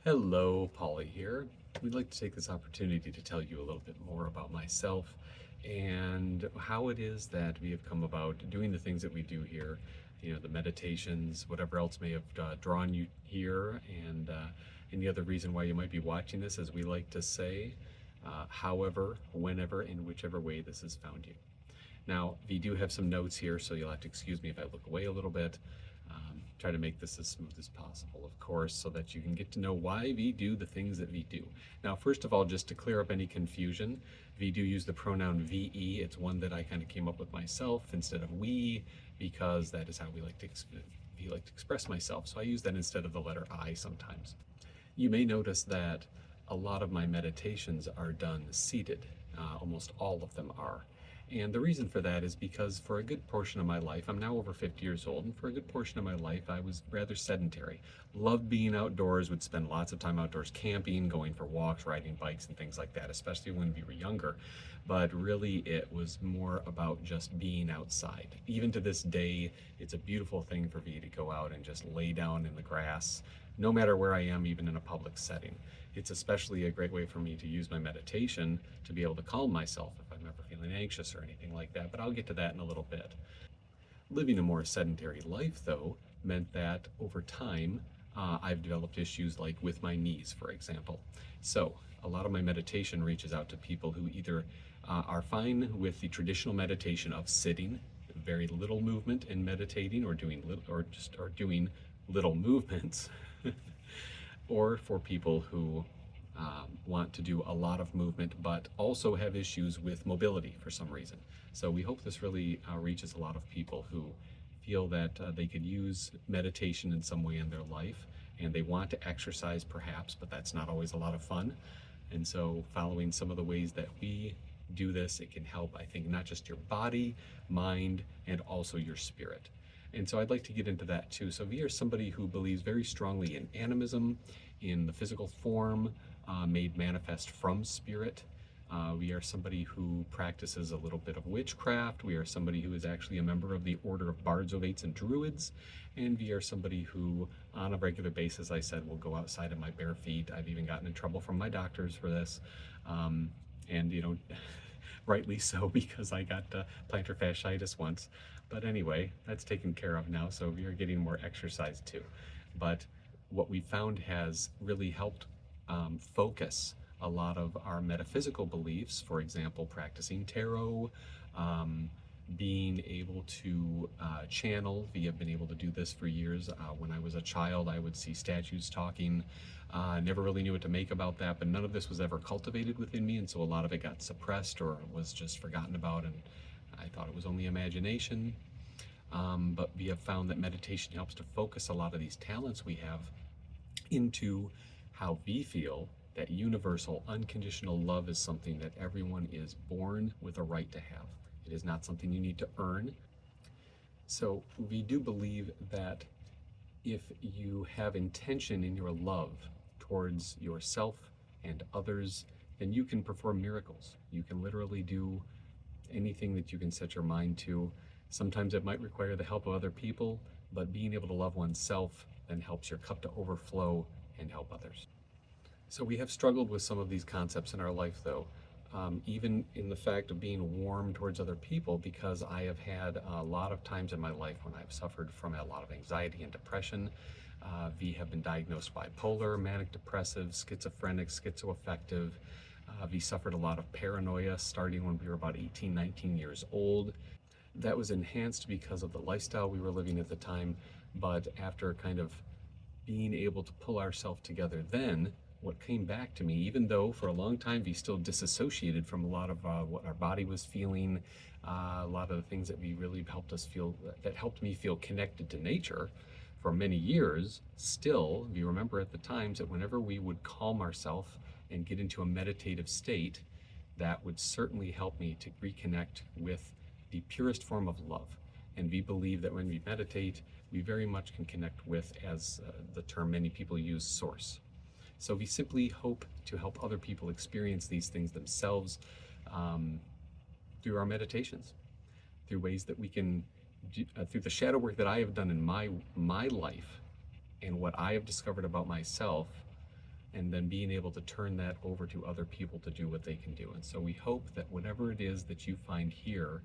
Hello, Paulie here. We'd like to take this opportunity to tell you a little bit more about myself and how it is that we have come about doing the things that we do here, the meditations, whatever else may have drawn you here, and any other reason why you might be watching this, as we like to say, however, whenever, and whichever way this has found you. Now, we do have some notes here, so you'll have to excuse me if I look away a little bit. Try to make this as smooth as possible, of course, so that you can get to know why we do the things that we do. Now, first of all, just to clear up any confusion, we do use the pronoun VE. It's one that I kind of came up with myself instead of we, because that is how we like to express myself. So I use that instead of the letter I sometimes. You may notice that a lot of my meditations are done seated. Almost all of them are. And the reason for that is because for a good portion of my life, I'm now over 50 years old, and for a good portion of my life, I was rather sedentary. Loved being outdoors, would spend lots of time outdoors camping, going for walks, riding bikes, and things like that, especially when we were younger. But really, it was more about just being outside. Even to this day, it's a beautiful thing for me to go out and just lay down in the grass, no matter where I am, even in a public setting. It's especially a great way for me to use my meditation to be able to calm myself if I'm ever feeling anxious or anything like that, but I'll get to that in a little bit. Living a more sedentary life, though, meant that over time, I've developed issues like with my knees, for example. So a lot of my meditation reaches out to people who either are fine with the traditional meditation of sitting, very little movement in meditating, or doing little movements, or for people who want to do a lot of movement but also have issues with mobility for some reason. So we hope this really reaches a lot of people who feel that they could use meditation in some way in their life, and they want to exercise perhaps, but that's not always a lot of fun. And so following some of the ways that we do this, it can help, I think, not just your body, mind, and also your spirit. And so I'd like to get into that too. So we are somebody who believes very strongly in animism, in the physical form made manifest from spirit. We are somebody who practices a little bit of witchcraft. We are somebody who is actually a member of the Order of Bards, Ovates, and Druids. And we are somebody who, on a regular basis, I said, will go outside in my bare feet. I've even gotten in trouble from my doctors for this. And rightly so, because I got plantar fasciitis once. But anyway, that's taken care of now, so we are getting more exercise too. But what we found has really helped focus a lot of our metaphysical beliefs, for example, practicing tarot, being able to channel. We have been able to do this for years. When I was a child, I would see statues talking. Never really knew what to make about that, but none of this was ever cultivated within me, and so a lot of it got suppressed or was just forgotten about, and I thought it was only imagination. But we have found that meditation helps to focus a lot of these talents we have into how we feel that universal, unconditional love is something that everyone is born with a right to have. It is not something you need to earn. So we do believe that if you have intention in your love towards yourself and others, then you can perform miracles. You can literally do anything that you can set your mind to. Sometimes it might require the help of other people, but being able to love oneself then helps your cup to overflow and help others. So we have struggled with some of these concepts in our life, though, even in the fact of being warm towards other people, because I have had a lot of times in my life when I've suffered from a lot of anxiety and depression. We have been diagnosed bipolar, manic depressive, schizophrenic, schizoaffective. We suffered a lot of paranoia starting when we were about 18, 19 years old. That was enhanced because of the lifestyle we were living at the time, but after kind of being able to pull ourselves together then, what came back to me, even though for a long time we still disassociated from a lot of what our body was feeling, a lot of the things that we really helped us feel, that helped me feel connected to nature for many years, still, we remember at the times that whenever we would calm ourselves and get into a meditative state, that would certainly help me to reconnect with the purest form of love. And we believe that when we meditate, we very much can connect with, as the term many people use, source. So we simply hope to help other people experience these things themselves through our meditations, through ways that we can, through the shadow work that I have done in my life and what I have discovered about myself. and then being able to turn that over to other people to do what they can do. And so we hope that whatever it is that you find here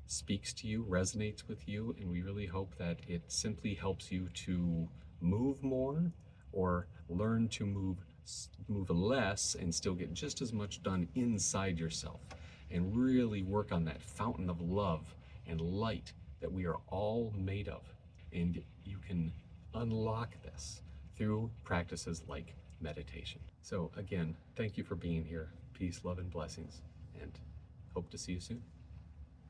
speaks to you, resonates with you, and we really hope that it simply helps you to move more or learn to move less and still get just as much done inside yourself, and really work on that fountain of love and light that we are all made of. And you can unlock this through practices like meditation. So again, thank you for being here. Peace, love, and blessings, and hope to see you soon.